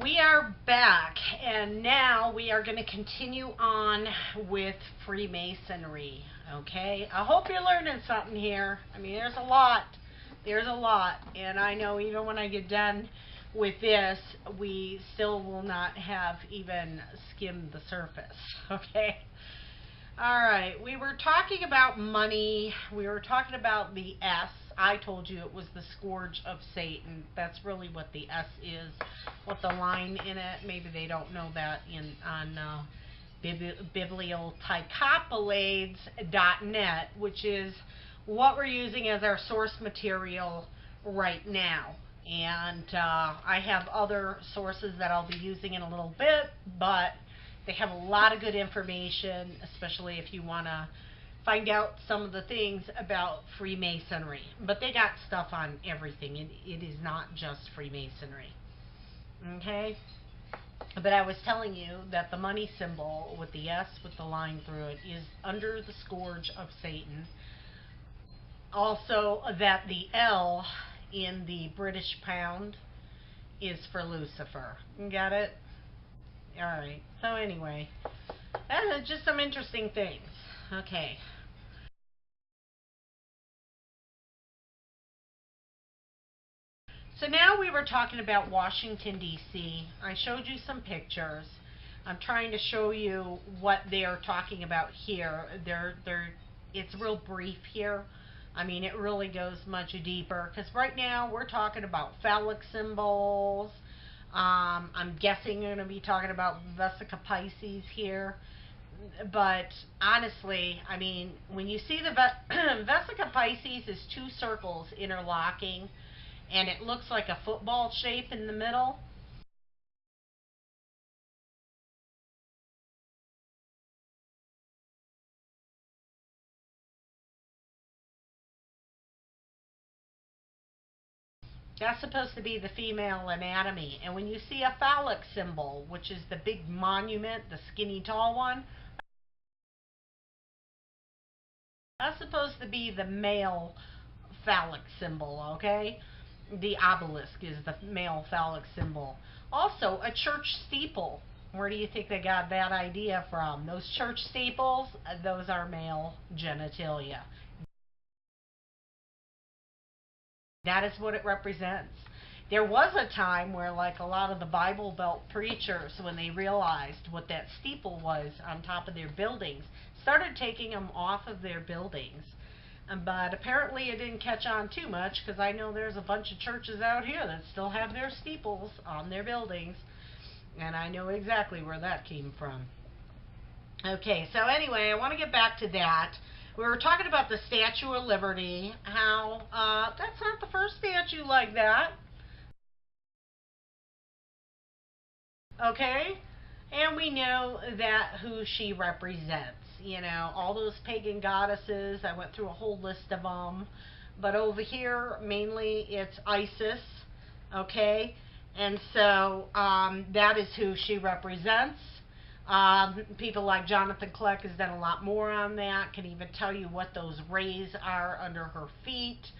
We are back, and now we are going to continue on with Freemasonry. Okay, I hope you're learning something here. I mean, there's a lot. There's a lot, and I know even when I get done with this, we still will not have even skimmed the surface. Okay. All right, we were talking about money. We were talking about the S. I told you it was the scourge of Satan. That's really what the S is, with the line in it. Maybe they don't know that on bibliotycopolades.net, which is what we're using as our source material right now. And I have other sources that I'll be using in a little bit, but they have a lot of good information, especially if you want to find out some of the things about Freemasonry. But they got stuff on everything. It is not just Freemasonry. Okay? But I was telling you that the money symbol with the S with the line through it is under the scourge of Satan. Also, that the L in the British pound is for Lucifer. Got it? Alright, so anyway, that's just some interesting things. Okay. So now we were talking about Washington, D.C. I showed you some pictures. I'm trying to show you what they're talking about here. It's real brief here. I mean, it really goes much deeper, because right now we're talking about phallic symbols. I'm guessing you're going to be talking about Vesica Pisces here. But honestly, I mean, when you see the Vesica Pisces is two circles interlocking, and it looks like a football shape in the middle. That's supposed to be the female anatomy. And when you see a phallic symbol, which is the big monument, the skinny tall one, that's supposed to be the male phallic symbol, okay? The obelisk is the male phallic symbol. Also, a church steeple. Where do you think they got that idea from? Those church steeples, those are male genitalia. That is what it represents. There was a time where, like, a lot of the Bible Belt preachers, when they realized what that steeple was on top of their buildings, started taking them off of their buildings. But apparently it didn't catch on too much, because I know there's a bunch of churches out here that still have their steeples on their buildings, and I know exactly where that came from. Okay, so anyway, I want to get back to that. We were talking about the Statue of Liberty, how that's not the first statue like that. Okay? And we know that who she represents. You know, all those pagan goddesses. I went through a whole list of them. But over here, mainly it's Isis. Okay? And so that is who she represents. People like Jonathan Kleck has done a lot more on that, can even tell you what those rays are under her feet.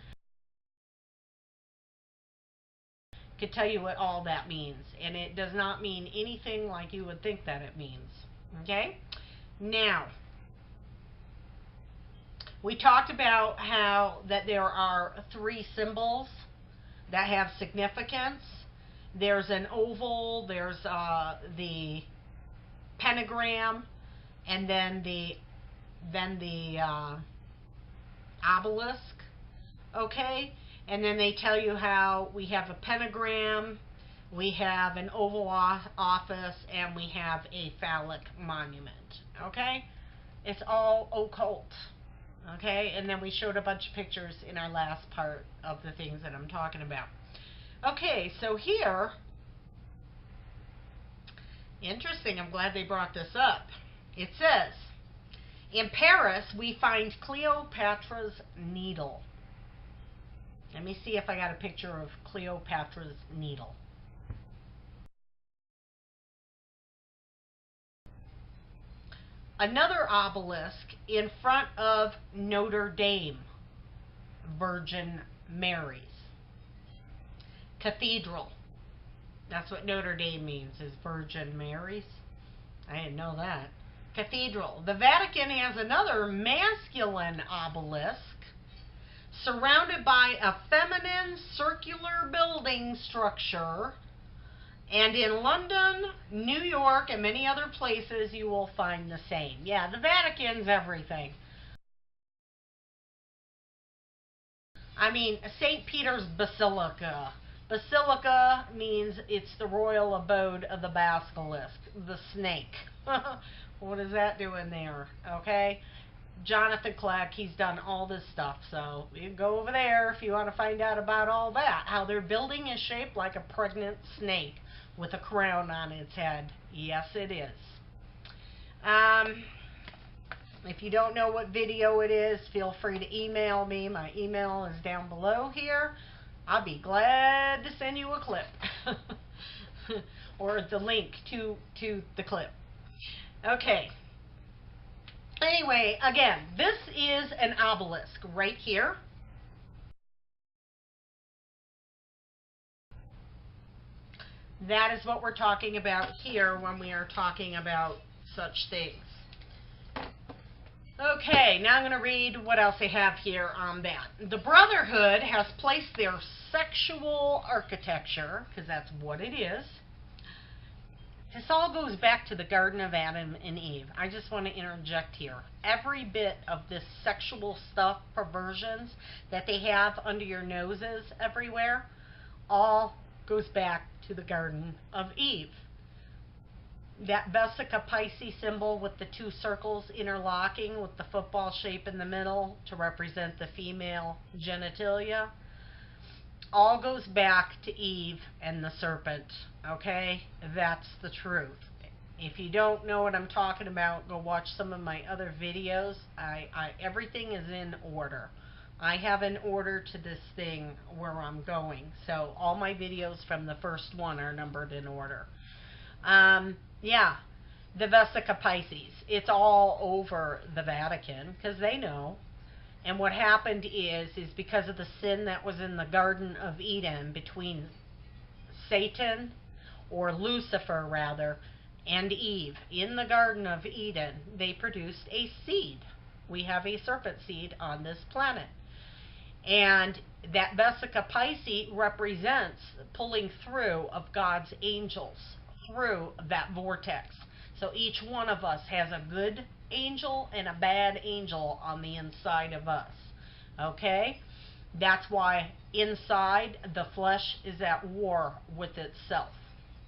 Could tell you what all that means. And it does not mean anything like you would think that it means. Okay? Now, we talked about how that there are three symbols that have significance. There's an oval, there's the pentagram, and then the obelisk. Okay? And then they tell you how we have a pentagram, we have an oval office, and we have a phallic monument. Okay? It's all occult. Okay? And then we showed a bunch of pictures in our last part of the things that I'm talking about. Okay, so here, interesting, I'm glad they brought this up. It says, in Paris, we find Cleopatra's Needle. Let me see if I got a picture of Cleopatra's Needle. Another obelisk in front of Notre Dame, Virgin Mary's Cathedral. That's what Notre Dame means, is Virgin Mary's. I didn't know that. Cathedral. The Vatican has another masculine obelisk surrounded by a feminine circular building structure. And in London, New York, and many other places, you will find the same. Yeah, the Vatican's everything. I mean, St. Peter's Basilica. Basilica means it's the royal abode of the basilisk, the snake. What is that doing there? Okay? Jonathan Clark, he's done all this stuff, so you can go over there if you want to find out about all that. How their building is shaped like a pregnant snake with a crown on its head. Yes, it is. If you don't know what video it is, feel free to email me. My email is down below here. I'll be glad to send you a clip. Or the link to the clip. Okay. Anyway, again, this is an obelisk right here. That is what we're talking about here when we are talking about such things. Okay, now I'm going to read what else they have here on that. The Brotherhood has placed their sexual architecture, because that's what it is. This all goes back to the Garden of Adam and Eve. I just want to interject here. Every bit of this sexual stuff, perversions that they have under your noses everywhere, all goes back to the Garden of Eve. That Vesica Pisces symbol with the two circles interlocking with the football shape in the middle to represent the female genitalia, all goes back to Eve and the serpent. Okay? That's the truth. If you don't know what I'm talking about, go watch some of my other videos. Everything is in order. I have an order to this thing where I'm going. So all my videos from the first one are numbered in order. Yeah, the Vesica Pisces. It's all over the Vatican because they know. And what happened is because of the sin that was in the Garden of Eden between Satan, or Lucifer rather, and Eve. In the Garden of Eden, they produced a seed. We have a serpent seed on this planet. And that Vesica Pisces represents pulling through of God's angels through that vortex. So each one of us has a good angel and a bad angel on the inside of us. Okay? That's why inside the flesh is at war with itself.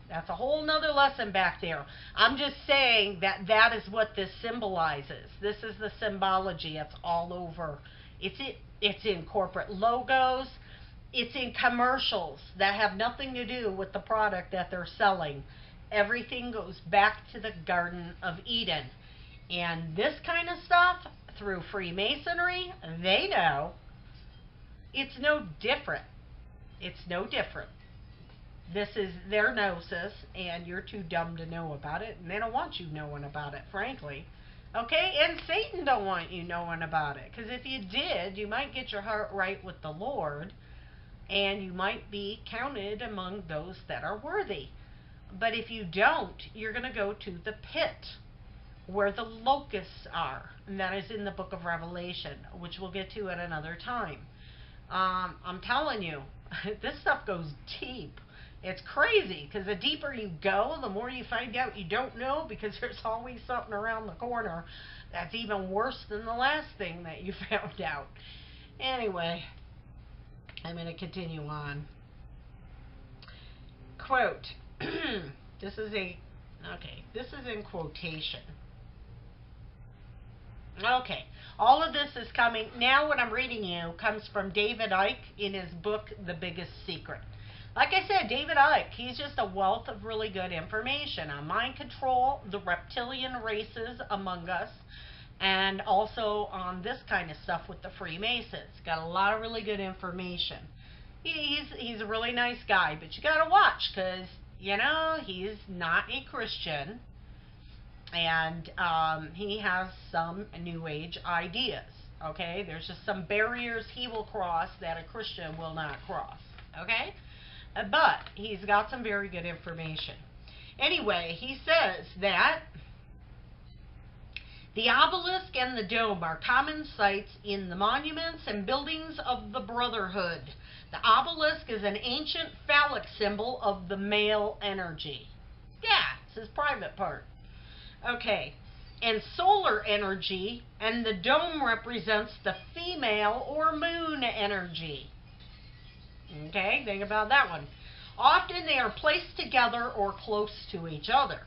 That's a whole nother lesson back there. I'm just saying that that is what this symbolizes. This is the symbology. It's all over. It's in corporate logos. It's in commercials that have nothing to do with the product that they're selling. Everything goes back to the Garden of Eden. And this kind of stuff, through Freemasonry, they know it's no different. It's no different. This is their gnosis, and you're too dumb to know about it, and they don't want you knowing about it, frankly. Okay? And Satan don't want you knowing about it, because if you did, you might get your heart right with the Lord, and you might be counted among those that are worthy. But if you don't, you're going to go to the pit where the locusts are. And that is in the book of Revelation, which we'll get to at another time. I'm telling you, this stuff goes deep. It's crazy, because the deeper you go, the more you find out you don't know, because there's always something around the corner that's even worse than the last thing that you found out. Anyway, I'm going to continue on. Quote. This is in quotation. Okay, all of this is coming, now what I'm reading you comes from David Icke in his book, The Biggest Secret. Like I said, David Icke, he's just a wealth of really good information on mind control, the reptilian races among us, and also on this kind of stuff with the Freemasons. Got a lot of really good information. He's a really nice guy, but you gotta watch, because you know, he's not a Christian, and he has some New Age ideas, okay? There's just some barriers he will cross that a Christian will not cross, okay? but he's got some very good information. Anyway, he says that the obelisk and the dome are common sights in the monuments and buildings of the Brotherhood. The obelisk is an ancient phallic symbol of the male energy. Yeah, it's his private part. Okay, and solar energy, and the dome represents the female or moon energy. Okay, think about that one. Often they are placed together or close to each other.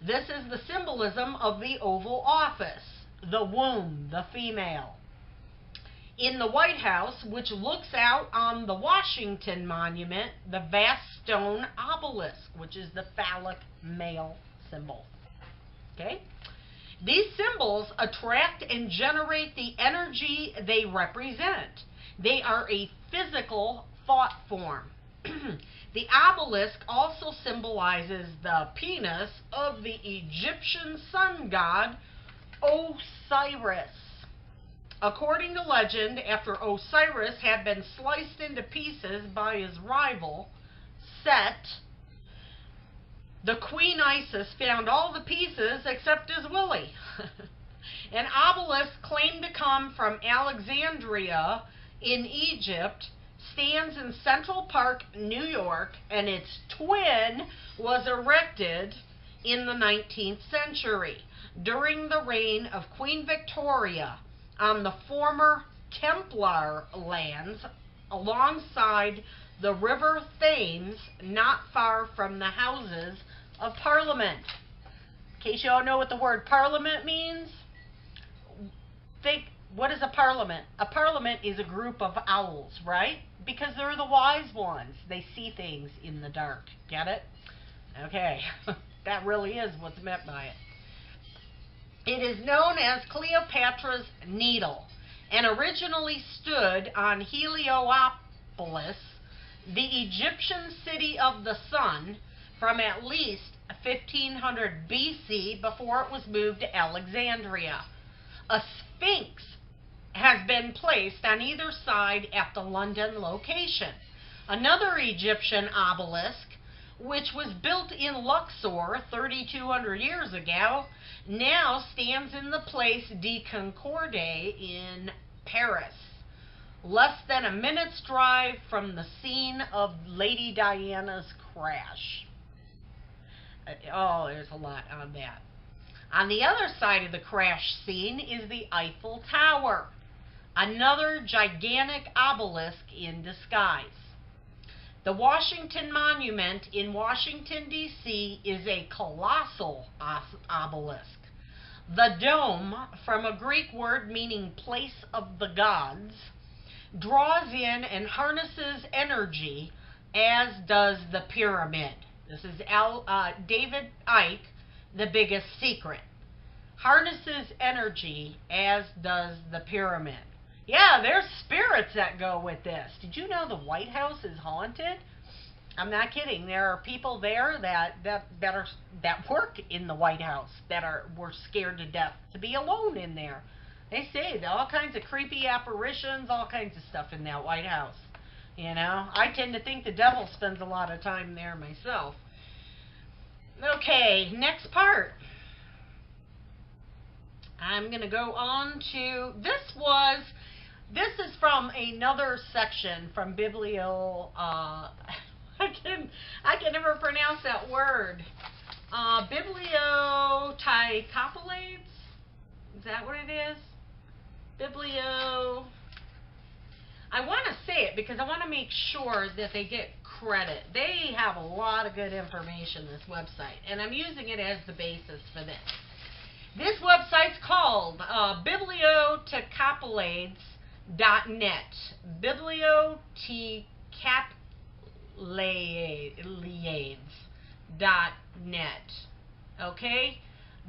This is the symbolism of the Oval Office, the womb, the female. In the White House, which looks out on the Washington Monument, the vast stone obelisk, which is the phallic male symbol. Okay? These symbols attract and generate the energy they represent. They are a physical thought form. The obelisk also symbolizes the penis of the Egyptian sun god Osiris. According to legend, after Osiris had been sliced into pieces by his rival, Set, the Queen Isis found all the pieces except his willy. An obelisk claimed to come from Alexandria in Egypt stands in Central Park, New York, and its twin was erected in the 19th century during the reign of Queen Victoria on the former Templar lands alongside the River Thames, not far from the Houses of Parliament. In case you all know what the word parliament means, think, what is a parliament? A parliament is a group of owls, right? Because they're the wise ones. They see things in the dark. Get it? Okay. That really is what's meant by it. It is known as Cleopatra's Needle and originally stood on Heliopolis, the Egyptian city of the sun, from at least 1500 BC before it was moved to Alexandria. A sphinx has been placed on either side at the London location. Another Egyptian obelisk, which was built in Luxor 3,200 years ago, now stands in the Place de Concorde in Paris, less than a minute's drive from the scene of Lady Diana's crash. Oh, there's a lot on that. On the other side of the crash scene is the Eiffel Tower, another gigantic obelisk in disguise. The Washington Monument in Washington, D.C. is a colossal obelisk. The dome, from a Greek word meaning place of the gods, draws in and harnesses energy, as does the pyramid. This is David Icke, The Biggest Secret. Harnesses energy, as does the pyramid. Yeah, there's spirits that go with this. Did you know the White House is haunted? I'm not kidding. There are people there that work in the White House that were scared to death to be alone in there. They say all kinds of creepy apparitions, all kinds of stuff in that White House. You know, I tend to think the devil spends a lot of time there myself. Okay, next part. I'm going to go on to, this is from another section from Biblio, I can never pronounce that word. Bibliotycopolates? Is that what it is? Biblio. I want to say it because I want to make sure that they get credit. They have a lot of good information, this website, and I'm using it as the basis for this. This website's called bibliotycopolades.net. Bibliotycopolades.net. Okay?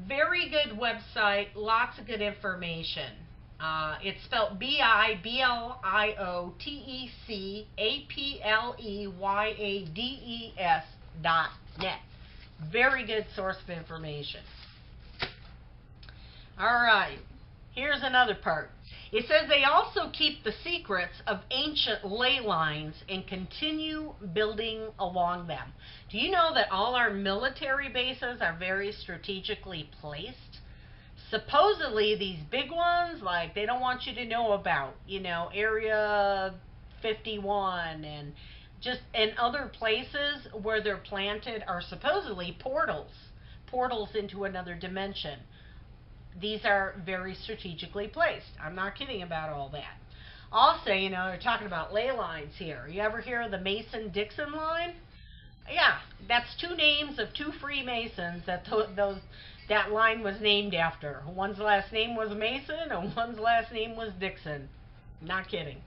Very good website, lots of good information. It's spelled bibliotycapolades.net. Very good source of information. All right. Here's another part. It says they also keep the secrets of ancient ley lines and continue building along them. Do you know that all our military bases are very strategically placed? Supposedly, these big ones, like they don't want you to know about, Area 51 and just and other places where they're planted are supposedly portals into another dimension. These are very strategically placed. I'm not kidding about all that. Also, they're talking about ley lines here. You ever hear of the Mason-Dixon line? Yeah, that's two names of two Freemasons that line was named after. One's last name was Mason and one's last name was Dixon. Not kidding.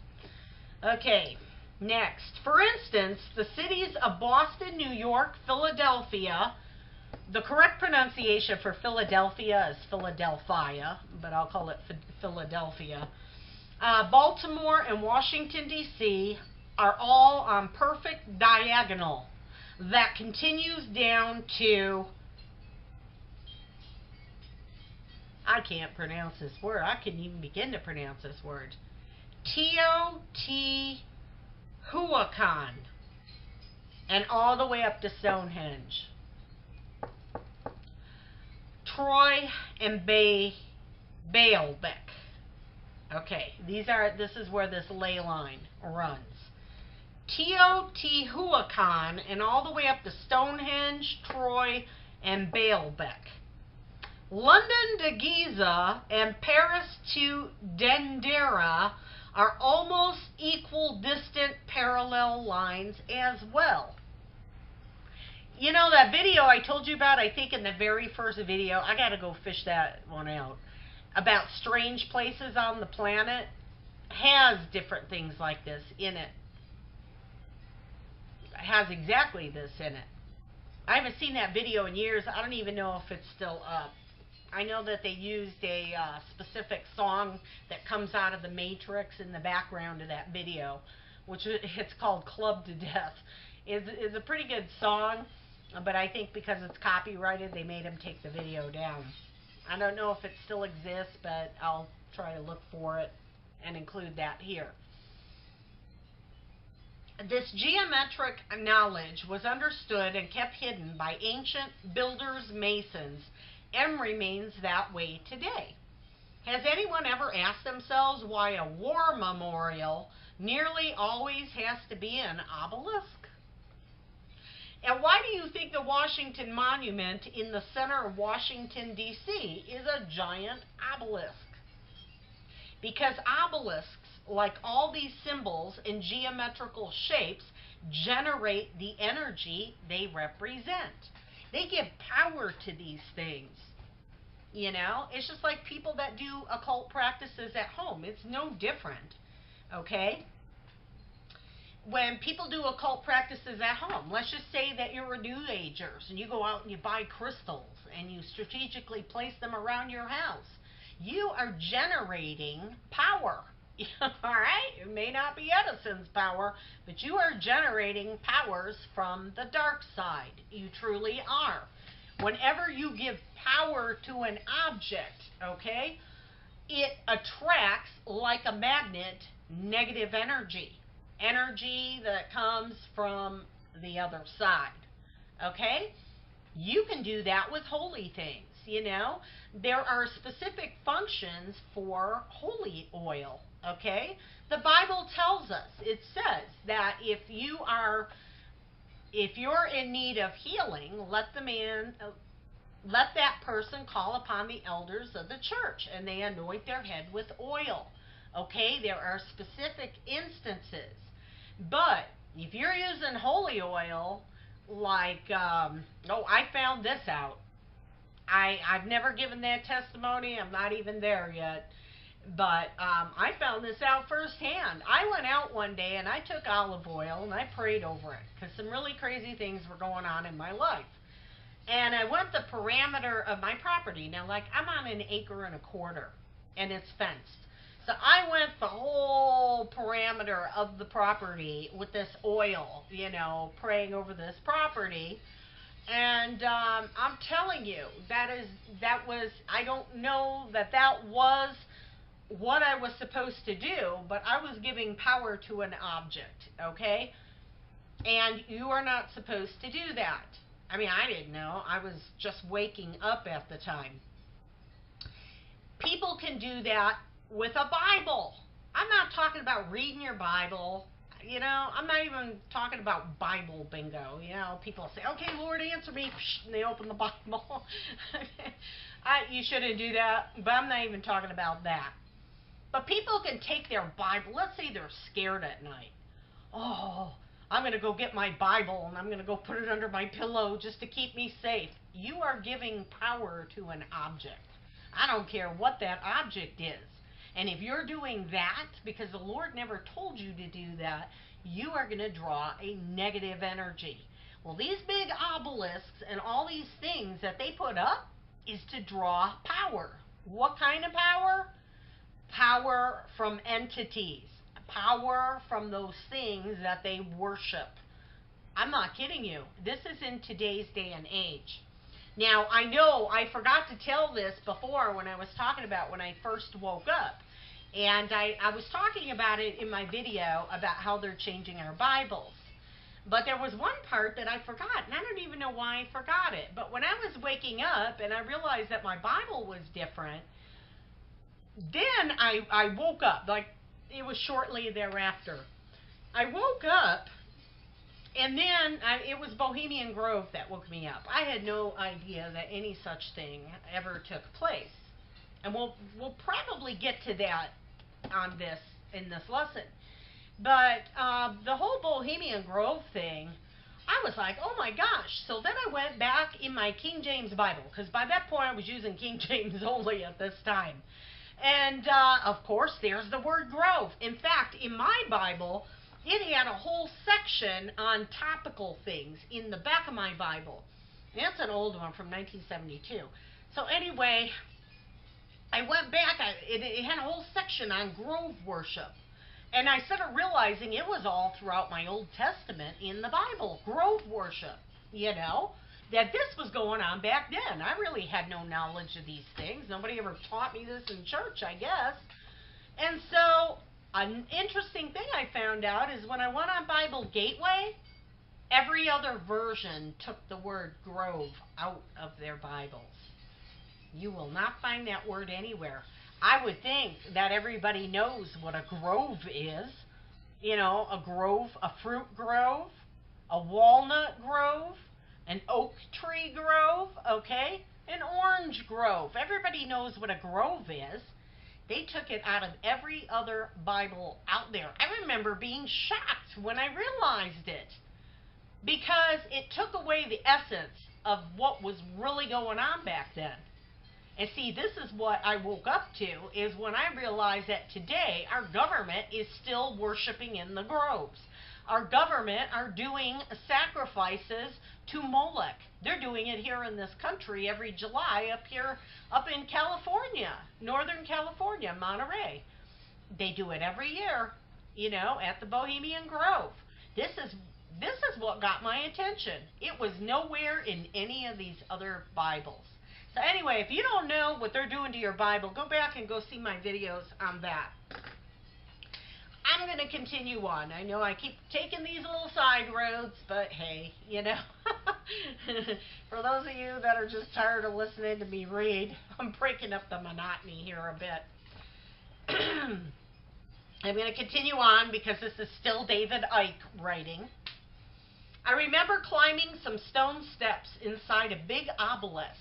Okay, next. For instance, the cities of Boston, New York, Philadelphia. The correct pronunciation for Philadelphia is Philadelphia, but I'll call it Philadelphia. Baltimore and Washington, D.C. are all on perfect diagonal that continues down to, I can't pronounce this word. I couldn't even begin to pronounce this word. Teotihuacan, and all the way up to Stonehenge. Troy and Baalbek. Okay, this is where this ley line runs. Teotihuacan and all the way up to Stonehenge, Troy, and Baalbek. London to Giza and Paris to Dendera are almost equal distant parallel lines as well. You know that video I told you about, I think in the very first video, I gotta go fish that one out, about strange places on the planet, has different things like this in it. It has exactly this in it. I haven't seen that video in years. I don't even know if it's still up. I know that they used a specific song that comes out of the Matrix in the background of that video, which it's called Club to Death. It's a pretty good song, but I think because it's copyrighted, they made him take the video down. I don't know if it still exists, but I'll try to look for it and include that here. This geometric knowledge was understood and kept hidden by ancient builders, masons, and remains that way today. Has anyone ever asked themselves why a war memorial nearly always has to be an obelisk? And why do you think the Washington Monument in the center of Washington, D.C. is a giant obelisk? Because obelisks, like all these symbols in geometrical shapes, generate the energy they represent. They give power to these things. It's just like people that do occult practices at home. It's no different, okay? When people do occult practices at home, let's just say that you're a New Agers and you go out and you buy crystals and you strategically place them around your house. You are generating power. All right? It may not be Edison's power, but you are generating powers from the dark side. You truly are. Whenever you give power to an object, okay, it attracts, like a magnet, negative energy. Energy that comes from the other side, okay? You can do that with holy things, There are specific functions for holy oil, okay? The Bible tells us, it says that if you're in need of healing, let that person call upon the elders of the church, and they anoint their head with oil, okay? There are specific instances. But if you're using holy oil, like, I found this out. I've never given that testimony. I'm not even there yet. But I found this out firsthand. I went out one day and I took olive oil and I prayed over it because some really crazy things were going on in my life. And I went the parameter of my property. Now, like, I'm on 1.25 acres and it's fenced. So I went the whole parameter of the property with this oil, praying over this property. And I'm telling you, I don't know that was what I was supposed to do, but I was giving power to an object, okay? And you are not supposed to do that. I mean, I didn't know. I was just waking up at the time. People can do that with a Bible. I'm not talking about reading your Bible. You know, I'm not even talking about Bible bingo. You know, people say, okay, Lord, answer me, and they open the Bible. You shouldn't do that, but I'm not even talking about that. But people can take their Bible. Let's say they're scared at night. Oh, I'm going to go get my Bible and I'm going to go put it under my pillow just to keep me safe. You are giving power to an object. I don't care what that object is. And if you're doing that, because the Lord never told you to do that, you are going to draw a negative energy. Well, these big obelisks and all these things that they put up is to draw power. What kind of power? Power from entities. Power from those things that they worship. I'm not kidding you. This is in today's day and age. Now, I know I forgot to tell this before when I was talking about when I first woke up. And I was talking about it in my video about how they're changing our Bibles. But there was one part that I forgot, and I don't even know why I forgot it. But when I was waking up and I realized that my Bible was different, then I woke up. Like, it was shortly thereafter. I woke up, and then it was Bohemian Grove that woke me up. I had no idea that any such thing ever took place. And we'll probably get to that on this in this lesson. But the whole Bohemian Grove thing, I was like, oh my gosh. So then I went back in my King James Bible, because by that point I was using King James only at this time. And of course, there's the word grove. In fact, in my Bible, it had a whole section on topical things in the back of my Bible. That's an old one from 1972. So anyway, I went back. It had a whole section on grove worship. And I started realizing it was all throughout my Old Testament in the Bible. Grove worship, you know, that this was going on back then. I really had no knowledge of these things. Nobody ever taught me this in church, I guess. And so an interesting thing I found out is when I went on Bible Gateway, every other version took the word grove out of their Bibles. You will not find that word anywhere. I would think that everybody knows what a grove is. You know, a grove, a fruit grove, a walnut grove, an oak tree grove, okay? An orange grove. Everybody knows what a grove is. They took it out of every other Bible out there. I remember being shocked when I realized it, because it took away the essence of what was really going on back then. And see, this is what I woke up to, is when I realized that today our government is still worshiping in the groves. Our government are doing sacrifices to Molech. They're doing it here in this country every July up in California, Northern California, Monterey. They do it every year, you know, at the Bohemian Grove. This is what got my attention. It was nowhere in any of these other Bibles. So anyway, if you don't know what they're doing to your Bible, go back and go see my videos on that. I'm going to continue on. I know I keep taking these little side roads, but hey, you know, for those of you that are just tired of listening to me read, I'm breaking up the monotony here a bit. I'm going to continue on because this is still David Icke writing. I remember climbing some stone steps inside a big obelisk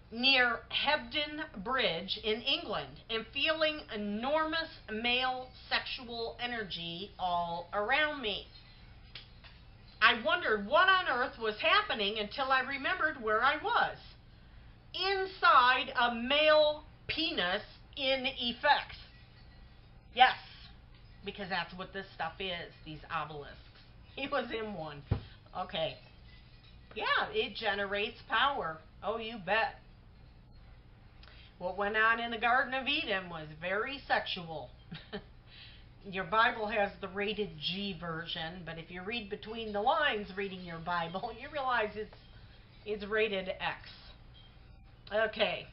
near Hebden Bridge in England and feeling enormous male sexual energy all around me. I wondered what on earth was happening until I remembered where I was. Inside a male penis in effect. Yes, because that's what this stuff is, these obelisks. He was in one. Okay. Yeah, it generates power. Oh, you bet. What went on in the Garden of Eden was very sexual. Your Bible has the rated G version, but if you read between the lines reading your Bible, you realize it's rated X. Okay.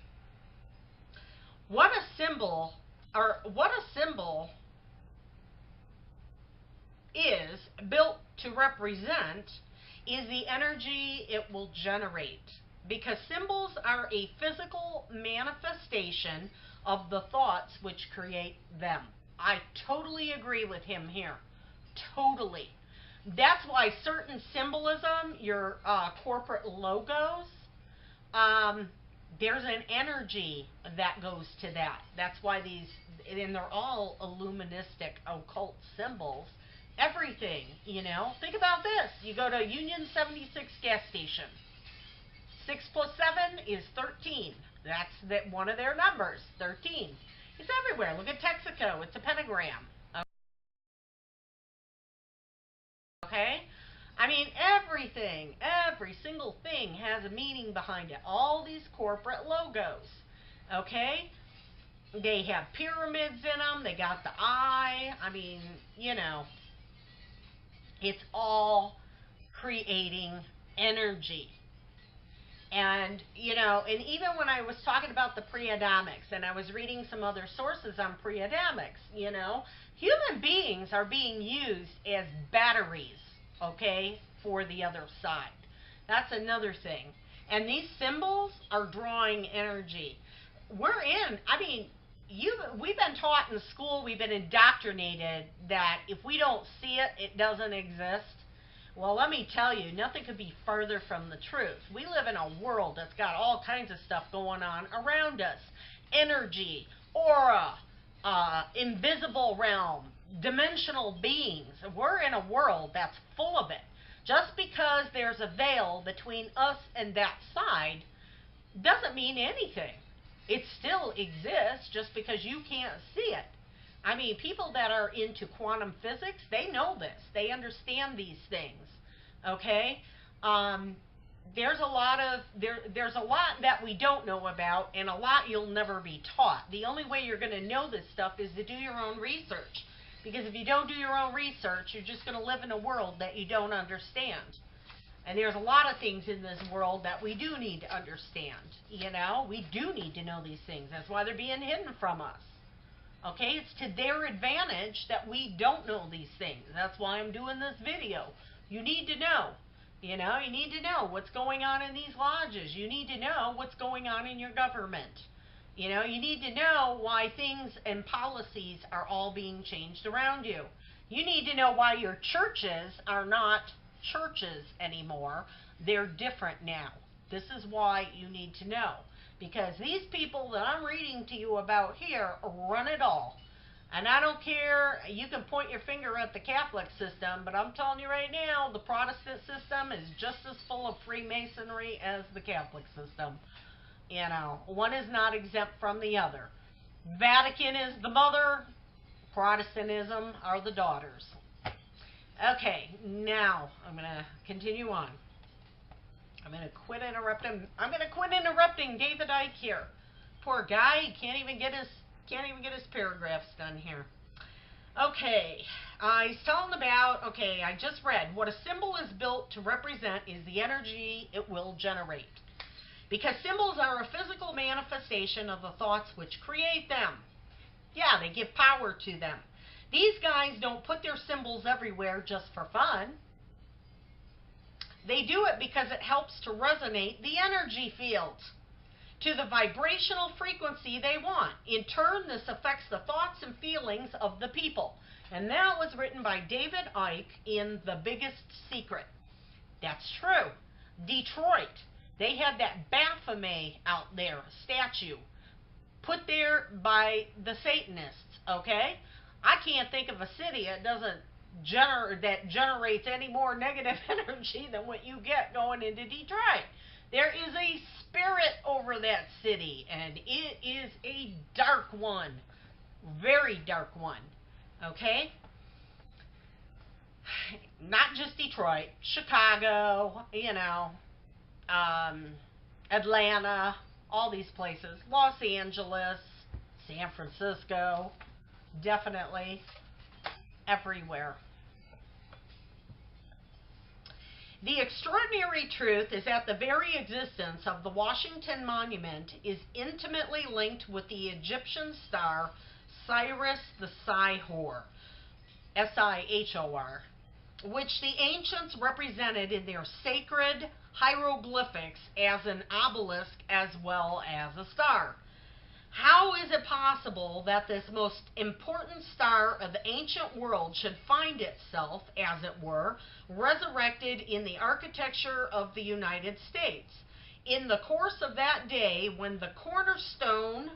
What a symbol or what a symbol is built to represent is the energy it will generate. Because symbols are a physical manifestation of the thoughts which create them. I totally agree with him here. Totally. That's why certain symbolism, your corporate logos, there's an energy that goes to that. That's why these, and they're all illuministic occult symbols. Everything, you know. Think about this. You go to Union 76 gas station. 6 plus 7 is 13. That's one of their numbers, 13. It's everywhere. Look at Texaco. It's a pentagram. Okay? I mean, everything, every single thing has a meaning behind it. All these corporate logos. Okay? They have pyramids in them. They got the eye. I mean, you know, it's all creating energy. And, you know, and even when I was talking about the pre-Adamics, and I was reading some other sources on pre-Adamics, you know, human beings are being used as batteries, okay, for the other side. That's another thing. And these symbols are drawing energy. We're in, I mean, we've been taught in school, we've been indoctrinated that if we don't see it, it doesn't exist. Well, let me tell you, nothing could be further from the truth. We live in a world that's got all kinds of stuff going on around us. Energy, aura, invisible realm, dimensional beings. We're in a world that's full of it. Just because there's a veil between us and that side doesn't mean anything. It still exists just because you can't see it. I mean, people that are into quantum physics, they know this. They understand these things. Okay? There's a lot that we don't know about, and a lot you'll never be taught. The only way you're going to know this stuff is to do your own research. Because if you don't do your own research, you're just going to live in a world that you don't understand. And there's a lot of things in this world that we do need to understand. You know, we do need to know these things. That's why they're being hidden from us. Okay, it's to their advantage that we don't know these things. That's why I'm doing this video. You need to know. You know, you need to know what's going on in these lodges. You need to know what's going on in your government. You know, you need to know why things and policies are all being changed around you. You need to know why your churches are not churches anymore. They're different now. This is why you need to know. Because these people that I'm reading to you about here run it all. And I don't care, you can point your finger at the Catholic system, but I'm telling you right now, the Protestant system is just as full of Freemasonry as the Catholic system. You know, one is not exempt from the other. Vatican is the mother, Protestantism are the daughters. Okay, now I'm going to continue on. I'm going to quit interrupting David Icke here. Poor guy, he can't even get his paragraphs done here. Okay, he's telling about, okay, I just read, what a symbol is built to represent is the energy it will generate. Because symbols are a physical manifestation of the thoughts which create them. Yeah, they give power to them. These guys don't put their symbols everywhere just for fun. They do it because it helps to resonate the energy field to the vibrational frequency they want. In turn, this affects the thoughts and feelings of the people. And that was written by David Icke in The Biggest Secret. That's true. Detroit, they had that Baphomet out there, a statue, put there by the Satanists, okay? I can't think of a city that generates any more negative energy than what you get going into Detroit. There is a spirit over that city, and it is a dark one, very dark one, okay? Not just Detroit, Chicago, you know, Atlanta, all these places, Los Angeles, San Francisco, definitely everywhere. The extraordinary truth is that the very existence of the Washington Monument is intimately linked with the Egyptian star Osiris the Sihor, Sihor, which the ancients represented in their sacred hieroglyphics as an obelisk as well as a star. How is it possible that this most important star of the ancient world should find itself, as it were, resurrected in the architecture of the United States? In the course of that day, when the cornerstone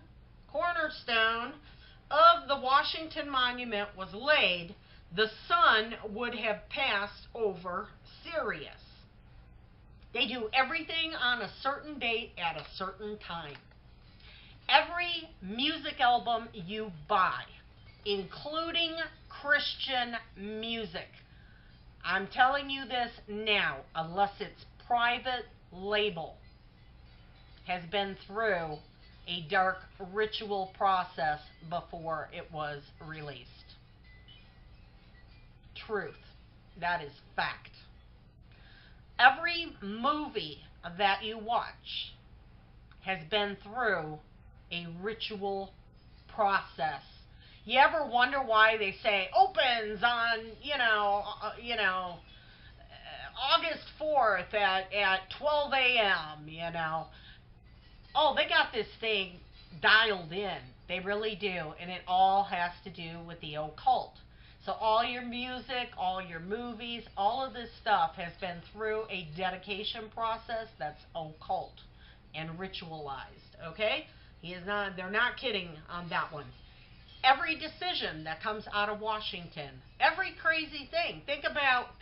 of the Washington Monument was laid, the sun would have passed over Sirius. They do everything on a certain date at a certain time. Every music album you buy, including Christian music, I'm telling you this now, unless it's private label, has been through a dark ritual process before it was released. Truth. That is fact. Every movie that you watch has been through a ritual process. You ever wonder why they say opens on, August 4th at 12 a.m., Oh, they got this thing dialed in. They really do. And it all has to do with the occult. So all your music, all your movies, all of this stuff has been through a dedication process that's occult and ritualized. Okay? They're not kidding on that one. Every decision that comes out of Washington, every crazy thing. Think about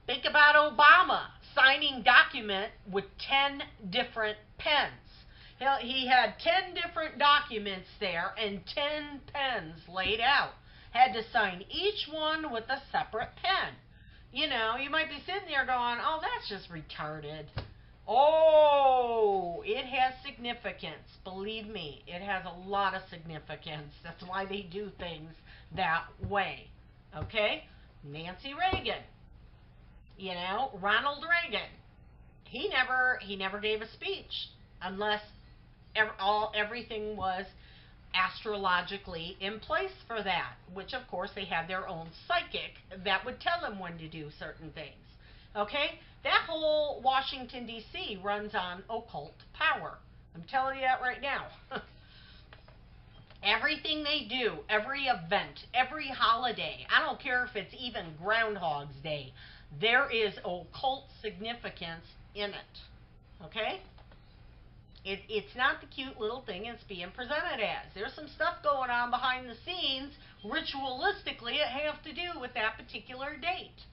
Obama signing document with 10 different pens. He had 10 different documents there and 10 pens laid out. Had to sign each one with a separate pen. You might be sitting there going, oh, that's just retarded. Oh, it has significance. Believe me, it has a lot of significance. That's why they do things that way. Okay? Nancy Reagan. Ronald Reagan. He never gave a speech unless everything was astrologically in place for that, which of course they had their own psychic that would tell them when to do certain things. Okay? That whole Washington, D.C. runs on occult power. I'm telling you that right now. Everything they do, every event, every holiday, I don't care if it's even Groundhog's Day, there is occult significance in it. Okay? It's not the cute little thing it's being presented as. There's some stuff going on behind the scenes, ritualistically, it has to do with that particular date.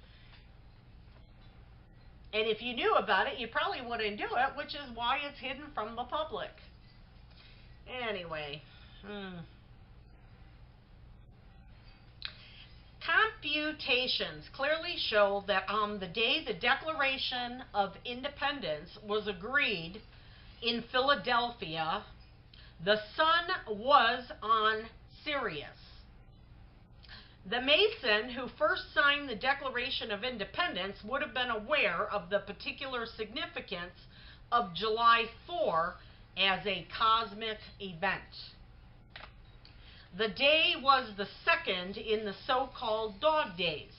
And if you knew about it, you probably wouldn't do it, which is why it's hidden from the public. Anyway. Computations clearly show that on the day the Declaration of Independence was agreed in Philadelphia, the sun was on Sirius. The Mason who first signed the Declaration of Independence would have been aware of the particular significance of July 4 as a cosmic event. The day was the second in the so-called Dog Days,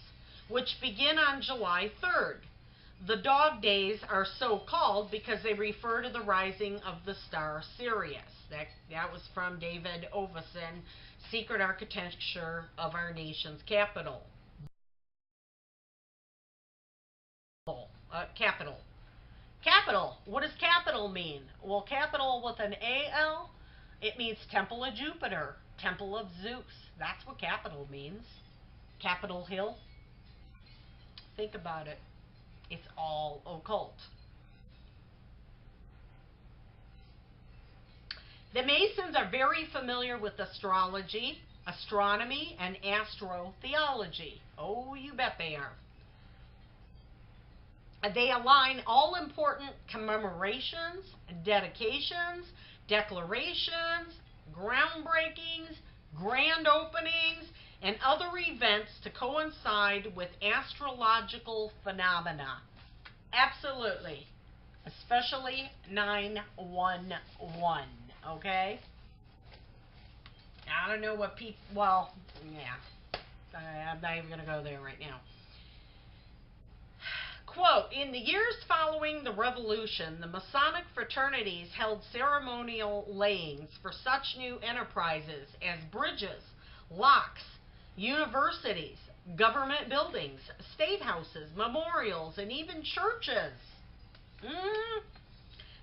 which begin on July 3rd. The Dog Days are so called because they refer to the rising of the star Sirius. That was from David Oveson, Secret Architecture of Our Nation's Capital. Capital. Capital. What does capital mean? Well, capital with an A-L, it means Temple of Jupiter, Temple of Zeus. That's what capital means. Capitol Hill. Think about it. It's all occult. The Masons are very familiar with astrology, astronomy, and astrotheology. Oh, you bet they are. They align all important commemorations, dedications, declarations, groundbreakings, grand openings, and other events to coincide with astrological phenomena. Absolutely. Especially 911, okay? I don't know what people, well, yeah, I'm not even going to go there right now. Quote, in the years following the Revolution, the Masonic fraternities held ceremonial layings for such new enterprises as bridges, locks, universities, government buildings, state houses, memorials, and even churches.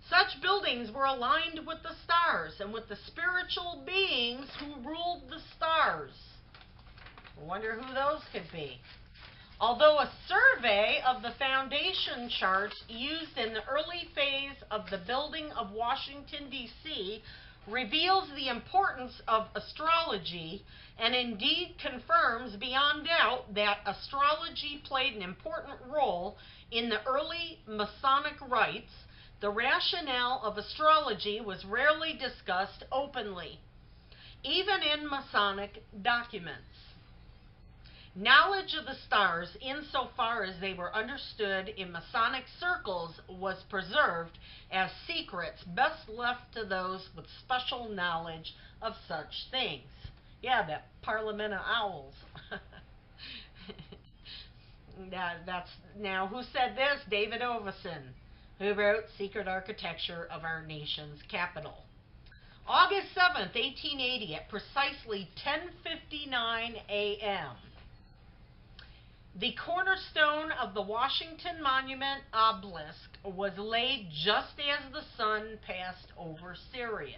Such buildings were aligned with the stars and with the spiritual beings who ruled the stars. I wonder who those could be. Although a survey of the foundation charts used in the early phase of the building of Washington, D.C. reveals the importance of astrology and indeed confirms beyond doubt that astrology played an important role in the early Masonic rites, the rationale of astrology was rarely discussed openly, even in Masonic documents. Knowledge of the stars, insofar as they were understood in Masonic circles, was preserved as secrets best left to those with special knowledge of such things. Yeah, that Parliament of Owls. That's now, who said this? David Oveson, who wrote Secret Architecture of Our Nation's Capital. August 7th, 1880, at precisely 10:59 a.m., the cornerstone of the Washington Monument obelisk was laid just as the sun passed over Sirius.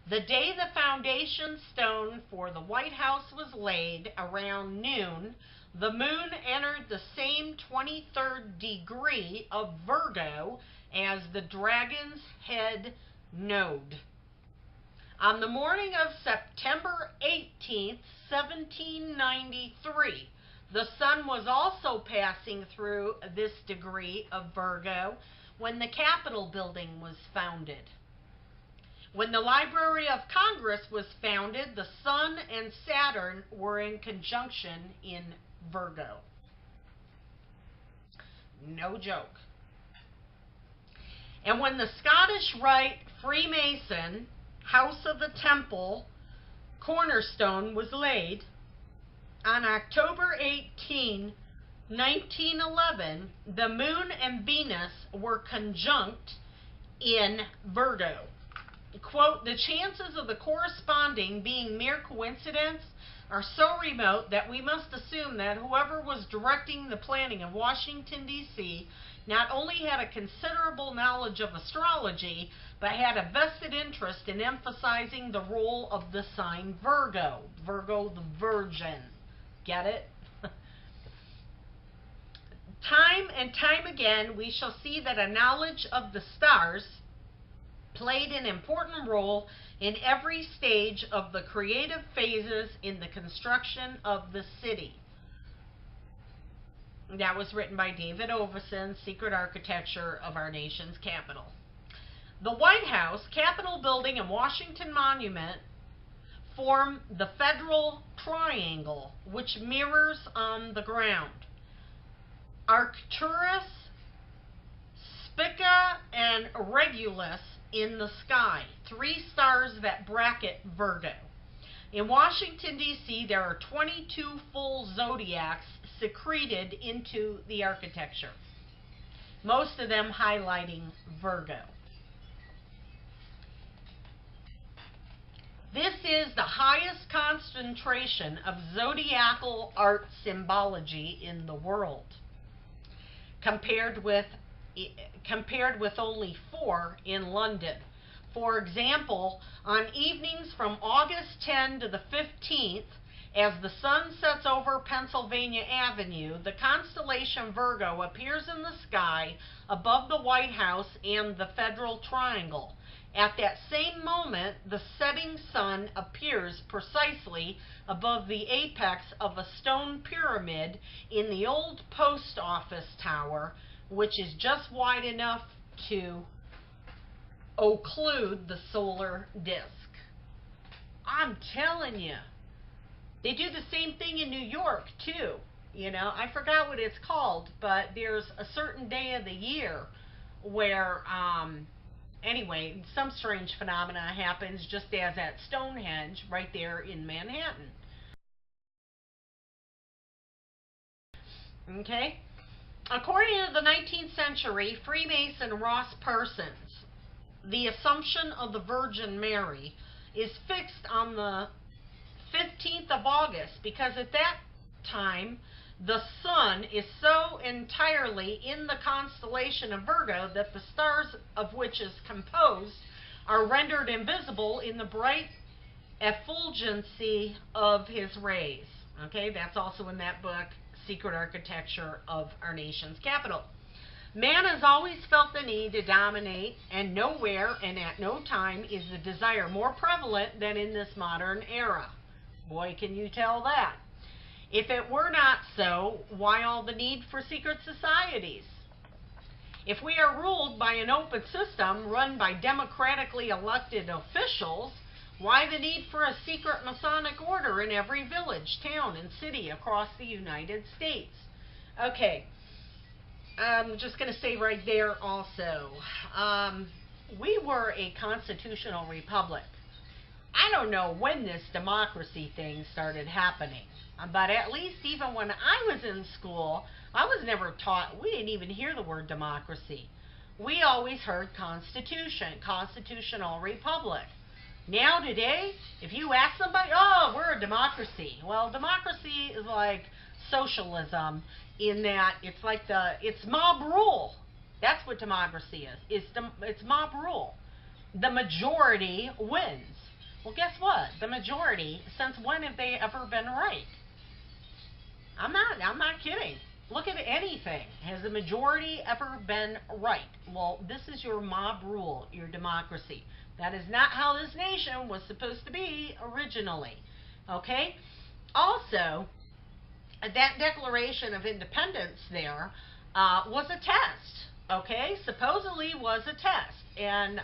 The day the foundation stone for the White House was laid, around noon, the moon entered the same 23rd degree of Virgo as the dragon's head node. On the morning of September 18th, 1793, the sun was also passing through this degree of Virgo when the Capitol building was founded. When the Library of Congress was founded, the sun and Saturn were in conjunction in Virgo. No joke. And when the Scottish Rite Freemason House of the Temple cornerstone was laid, on October 18, 1911, the moon and Venus were conjunct in Virgo. Quote, the chances of the corresponding being mere coincidence are so remote that we must assume that whoever was directing the planning of Washington, D.C. not only had a considerable knowledge of astrology, but had a vested interest in emphasizing the role of the sign Virgo. Virgo the Virgin. Get it? Time and time again, we shall see that a knowledge of the stars played an important role in every stage of the creative phases in the construction of the city. That was written by David Oveson, Secret Architecture of Our Nation's Capital. The White House, Capitol Building, and Washington Monument form the Federal Triangle, which mirrors on the ground. Arcturus, Spica, and Regulus in the sky, 3 stars that bracket Virgo. In Washington, D.C., there are 22 full zodiacs secreted into the architecture, most of them highlighting Virgo. This is the highest concentration of zodiacal art symbology in the world, compared with only 4 in London. For example, on evenings from August 10 to the 15th, as the sun sets over Pennsylvania Avenue, the constellation Virgo appears in the sky above the White House and the Federal Triangle. At that same moment, the setting sun appears precisely above the apex of a stone pyramid in the old post office tower, which is just wide enough to occlude the solar disk. I'm telling you. They do the same thing in New York, too. You know, I forgot what it's called, but there's a certain day of the year where Anyway, some strange phenomena happens just as at Stonehenge right there in Manhattan. Okay? According to the 19th century Freemason Ross Persons, the Assumption of the Virgin Mary is fixed on the 15th of August because at that time the sun is so entirely in the constellation of Virgo that the stars of which is composed are rendered invisible in the bright effulgency of his rays. Okay, that's also in that book, Secret Architecture of Our Nation's Capital. Man has always felt the need to dominate, and nowhere and at no time is the desire more prevalent than in this modern era. Boy, can you tell that. If it were not so, why all the need for secret societies? If we are ruled by an open system run by democratically elected officials, why the need for a secret Masonic order in every village, town, and city across the United States? Okay, I'm just going to say right there also, we were a constitutional republic. I don't know when this democracy thing started happening, but at least even when I was in school, I was never taught, we didn't even hear the word democracy. We always heard constitution, constitutional republic. Now today, if you ask somebody, oh, we're a democracy. Well, democracy is like socialism in that it's mob rule. That's what democracy is. It's mob rule. The majority wins. Well, guess what? The majority, since when have they ever been right? I'm not kidding. Look at anything. Has the majority ever been right? Well, this is your mob rule, your democracy. That is not how this nation was supposed to be originally. Okay? Also, that Declaration of Independence there was a test. Okay? Supposedly was a test. And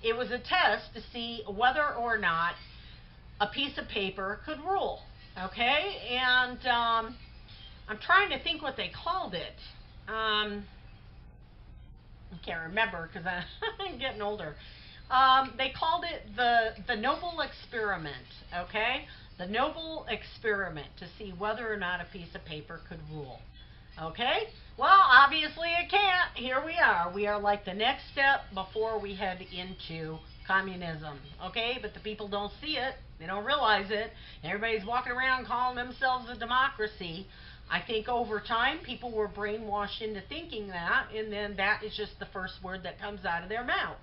it was a test to see whether or not a piece of paper could rule. Okay? And I'm trying to think what they called it. I can't remember because I'm getting older. They called it the Noble Experiment, okay? The Noble Experiment to see whether or not a piece of paper could rule, okay? Well, obviously it can't. Here we are. We are like the next step before we head into communism, okay? But the people don't see it. They don't realize it. Everybody's walking around calling themselves a democracy. I think over time people were brainwashed into thinking that, and then that is just the first word that comes out of their mouth.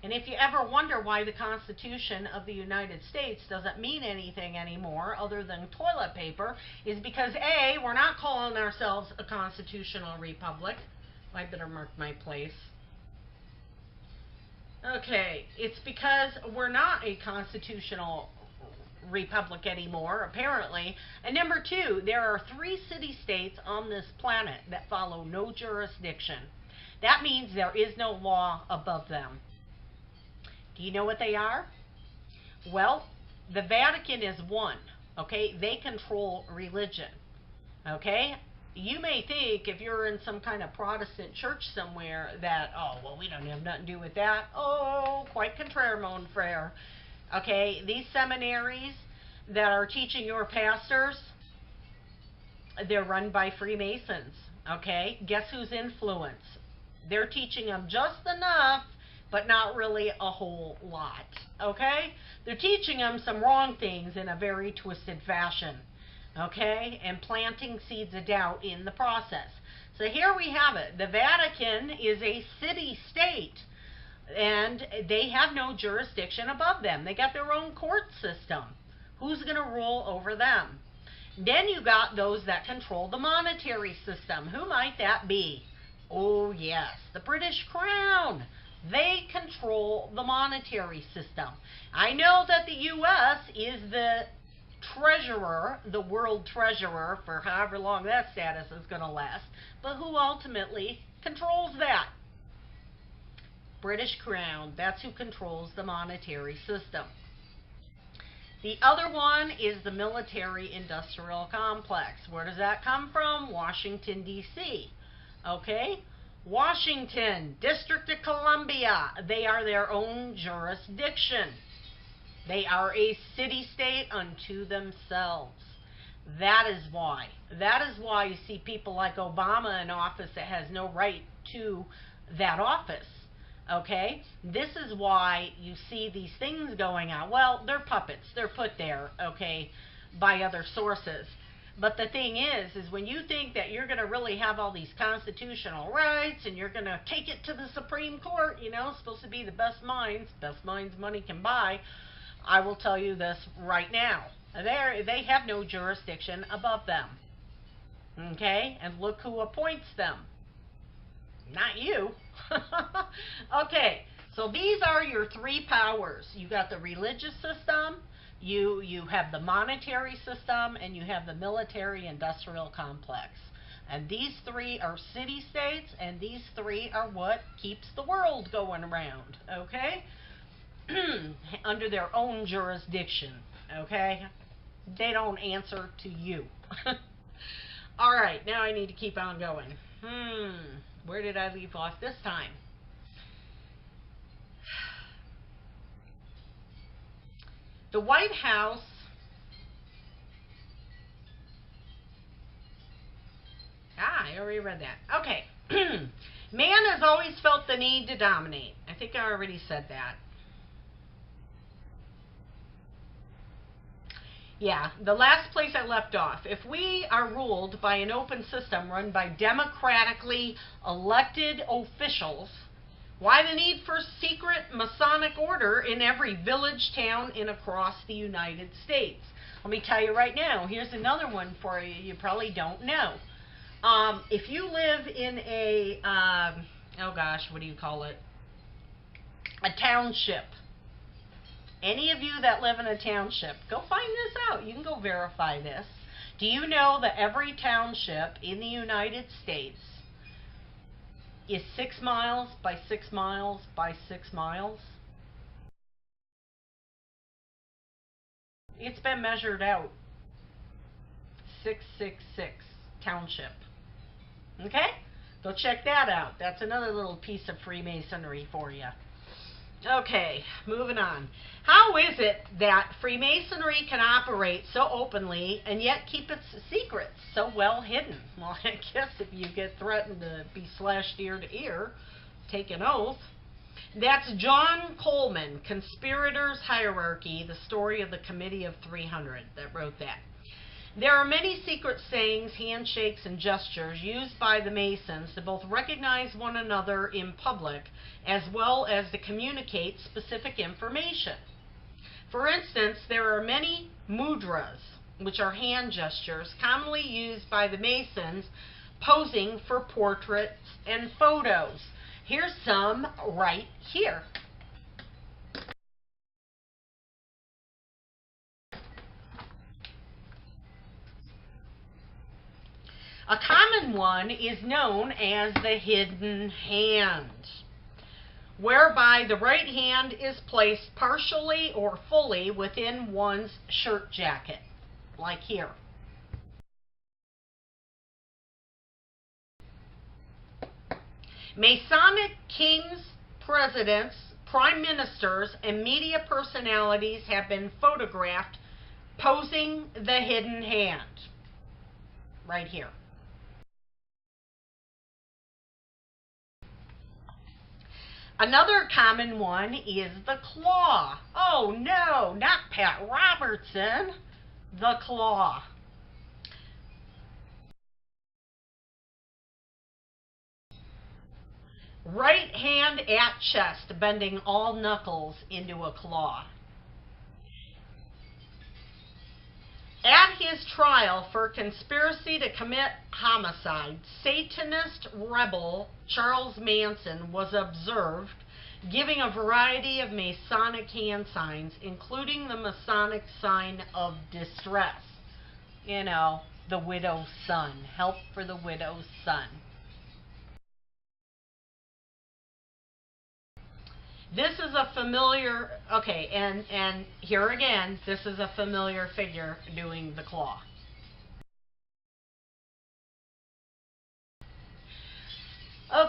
And if you ever wonder why the Constitution of the United States doesn't mean anything anymore other than toilet paper, is because A, we're not calling ourselves a constitutional republic. I better mark my place. Okay, it's because we're not a constitutional republic anymore, apparently. And number two, there are 3 city-states on this planet that follow no jurisdiction. That means there is no law above them. Do you know what they are? Well, the Vatican is one, okay? They control religion, okay? You may think if you're in some kind of Protestant church somewhere that, oh, well, we don't have nothing to do with that. Oh, quite contraire, mon frere. Okay, these seminaries that are teaching your pastors, they're run by Freemasons, okay? Guess whose influence? They're teaching them just enough, but not really a whole lot, okay? They're teaching them some wrong things in a very twisted fashion, okay? And planting seeds of doubt in the process. So here we have it. The Vatican is a city-state, and they have no jurisdiction above them. They got their own court system. Who's going to rule over them? Then you got those that control the monetary system. Who might that be? Oh, yes, the British Crown. They control the monetary system. I know that the U.S. is the treasurer, the world treasurer, for however long that status is going to last, but who ultimately controls that? British Crown. That's who controls the monetary system. The other one is the military-industrial complex. Where does that come from? Washington, D.C. Okay? Washington, District of Columbia, they are their own jurisdiction. They are a city-state unto themselves. That is why. That is why you see people like Obama in office that has no right to that office. Okay? This is why you see these things going on. Well, they're puppets. They're put there, okay, by other sources. But the thing is when you think that you're going to really have all these constitutional rights and you're going to take it to the Supreme Court, you know, supposed to be the best minds money can buy, I will tell you this right now. They have no jurisdiction above them. Okay? And look who appoints them. Not you. Okay, so these are your three powers. You got the religious system, you have the monetary system, and you have the military-industrial complex. And these three are city-states, and these three are what keeps the world going around, okay? Under their own jurisdiction, okay? They don't answer to you. All right, now I need to keep on going. Where did I leave off this time? The White House I already read that. Okay. Man has always felt the need to dominate. I think I already said that. Yeah, the last place I left off. If we are ruled by an open system run by democratically elected officials, why the need for secret Masonic order in every village, town, and across the United States? Let me tell you right now, here's another one for you you probably don't know. If you live in a, oh gosh, what do you call it? A township. Any of you that live in a township, go find this out. You can go verify this. Do you know that every township in the United States is 6 miles by 6 miles by 6 miles? It's been measured out. 666 township. Okay? Go check that out. That's another little piece of Freemasonry for you. Okay, moving on. How is it that Freemasonry can operate so openly and yet keep its secrets so well hidden? Well, I guess if you get threatened to be slashed ear to ear, take an oath. That's John Coleman, Conspirators' Hierarchy, the Story of the Committee of 300, that wrote that. There are many secret sayings, handshakes, and gestures used by the Masons to both recognize one another in public as well as to communicate specific information. For instance, there are many mudras, which are hand gestures commonly used by the Masons posing for portraits and photos. Here's some right here. A common one is known as the hidden hand, whereby the right hand is placed partially or fully within one's shirt jacket, like here. Masonic kings, presidents, prime ministers, and media personalities have been photographed posing the hidden hand, right here. Another common one is the claw. Oh no, not Pat Robertson. The claw. Right hand at chest, bending all knuckles into a claw. At his trial for conspiracy to commit homicide, Satanist rebel Charles Manson was observed giving a variety of Masonic hand signs, including the Masonic sign of distress. You know, the widow's son. Help for the widow's son. This is a familiar, okay, and here again, this is a familiar figure doing the claw.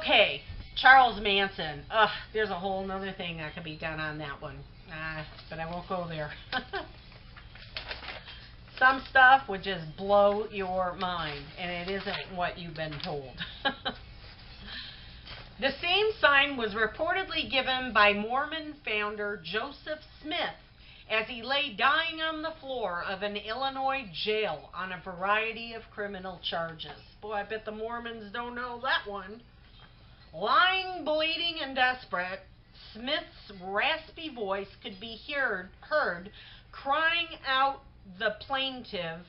Okay, Charles Manson. Ugh, there's a whole nother thing that could be done on that one. But I won't go there. Some stuff would just blow your mind, and it isn't what you've been told. The same sign was reportedly given by Mormon founder Joseph Smith as he lay dying on the floor of an Illinois jail on a variety of criminal charges. Boy, I bet the Mormons don't know that one. Lying, bleeding, and desperate, Smith's raspy voice could be heard crying out the plaintive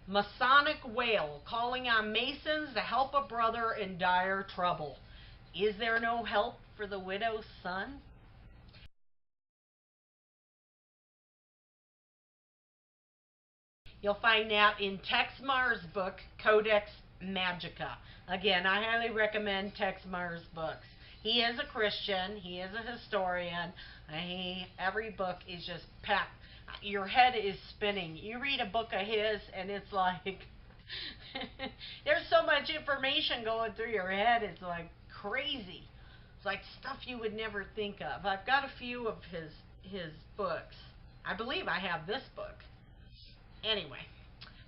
Masonic wail, calling on Masons to help a brother in dire trouble. Is there no help for the widow's son? You'll find that in Tex Marr's book, Codex Magica. Again, I highly recommend Tex Marr's books. He is a Christian. He is a historian. Every book is just packed. Your head is spinning. You read a book of his, and it's like there's so much information going through your head. It's like crazy. It's like stuff you would never think of. I've got a few of his books. I believe I have this book. Anyway,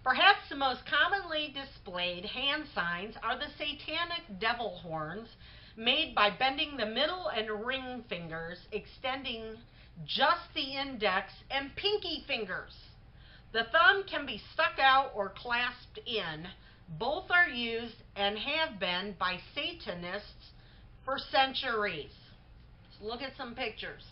perhaps the most commonly displayed hand signs are the satanic devil horns made by bending the middle and ring fingers, extending just the index and pinky fingers. The thumb can be stuck out or clasped in. Both are used and have been by Satanists for centuries. Let's look at some pictures.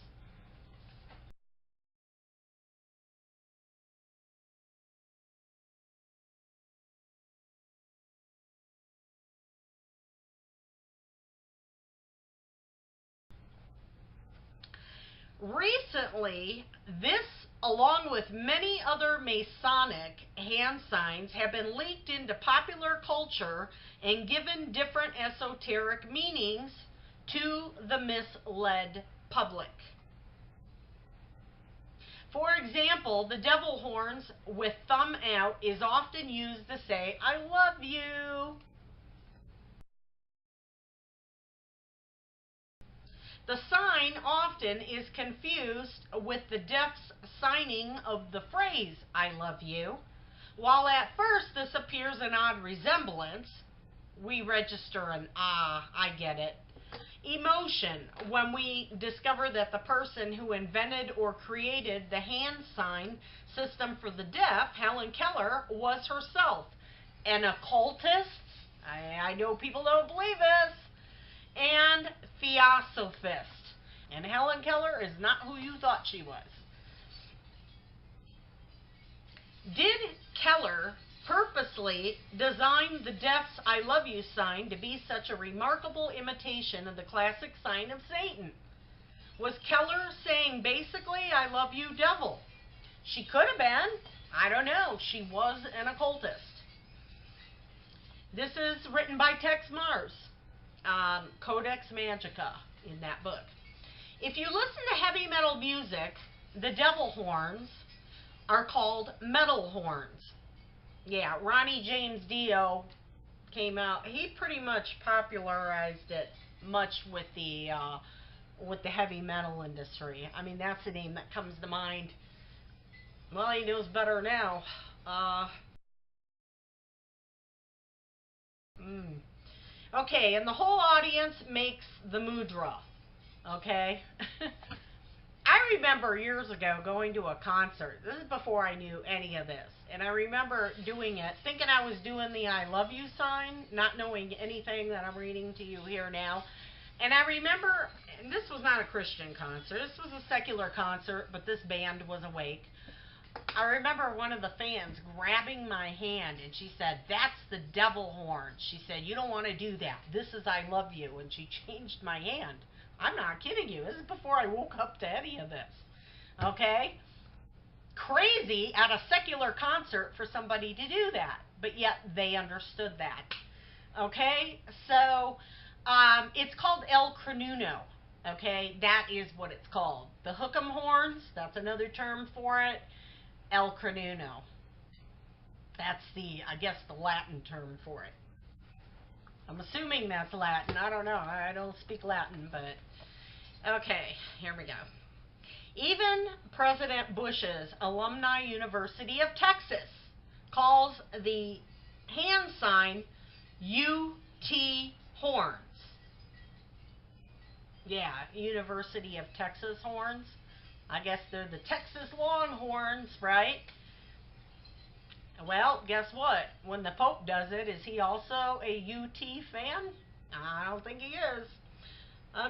Recently, this, along with many other Masonic hand signs, have been leaked into popular culture and given different esoteric meanings to the misled public. For example, the devil horns with thumb out is often used to say, "I love you." The sign often is confused with the deaf's signing of the phrase, "I love you." While at first this appears an odd resemblance, we register an I get it emotion when we discover that the person who invented or created the hand sign system for the deaf, Helen Keller, was herself an occultist. I know people don't believe this. And theosophist. And Helen Keller is not who you thought she was. Did Keller purposely design the deaf's "I love you" sign to be such a remarkable imitation of the classic sign of Satan? Was Keller saying basically, "I love you, devil"? She could have been. I don't know. She was an occultist. This is written by Tex Marrs. Codex Magica in that book. If you listen to heavy metal music, the devil horns are called metal horns. Yeah, Ronnie James Dio came out. He pretty much popularized it much with the heavy metal industry. I mean, that's the name that comes to mind. Well, he knows better now. Okay, and the whole audience makes the mudra. Okay? I remember years ago going to a concert. This is before I knew any of this. And I remember doing it, thinking I was doing the "I love you" sign, not knowing anything that I'm reading to you here now. And I remember, and this was not a Christian concert, this was a secular concert, but this band was awake. I remember one of the fans grabbing my hand, and she said, "That's the devil horn." She said, "You don't want to do that. This is 'I love you.'" And she changed my hand. I'm not kidding you. This is before I woke up to any of this. Okay? Crazy at a secular concert for somebody to do that. But yet they understood that. Okay? So, it's called El Crenuno. Okay? That is what it's called. The hook'em horns, that's another term for it. El Crenuno. That's I guess the Latin term for it. I'm assuming that's Latin. I don't know. I don't speak Latin, but okay, here we go. Even President Bush's Alumni University of Texas calls the hand sign UT horns. Yeah, University of Texas horns. I guess they're the Texas Longhorns, right? Well, guess what? When the Pope does it, is he also a UT fan? I don't think he is.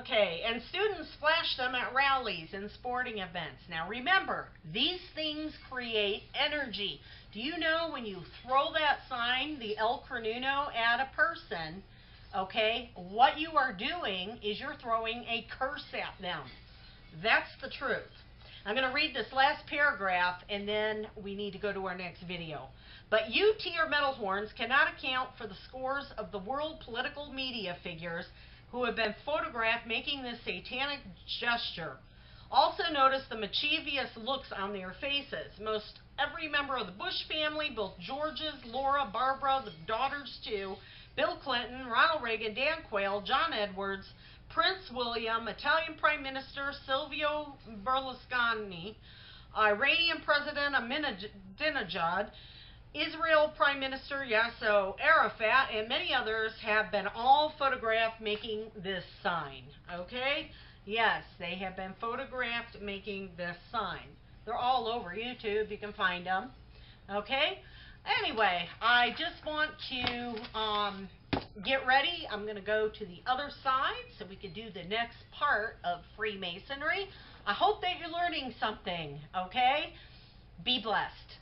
Okay, and students flash them at rallies and sporting events. Now remember, these things create energy. Do you know when you throw that sign, the El Cronuno, at a person, okay, what you are doing is you're throwing a curse at them. That's the truth. I'm going to read this last paragraph and then we need to go to our next video. But UT or metal horns cannot account for the scores of the world political media figures who have been photographed making this satanic gesture. Also notice the mischievous looks on their faces. Most every member of the Bush family, both George's, Laura, Barbara, the daughters too, Bill Clinton, Ronald Reagan, Dan Quayle, John Edwards, Prince William, Italian Prime Minister Silvio Berlusconi, Iranian President Ahmadinejad, Israel Prime Minister Yasser Arafat, and many others have been all photographed making this sign. Okay? Yes, they have been photographed making this sign. They're all over YouTube. You can find them. Okay? Anyway, I just want to get ready. I'm going to go to the other side so we can do the next part of Freemasonry. I hope that you're learning something. Okay? Be blessed.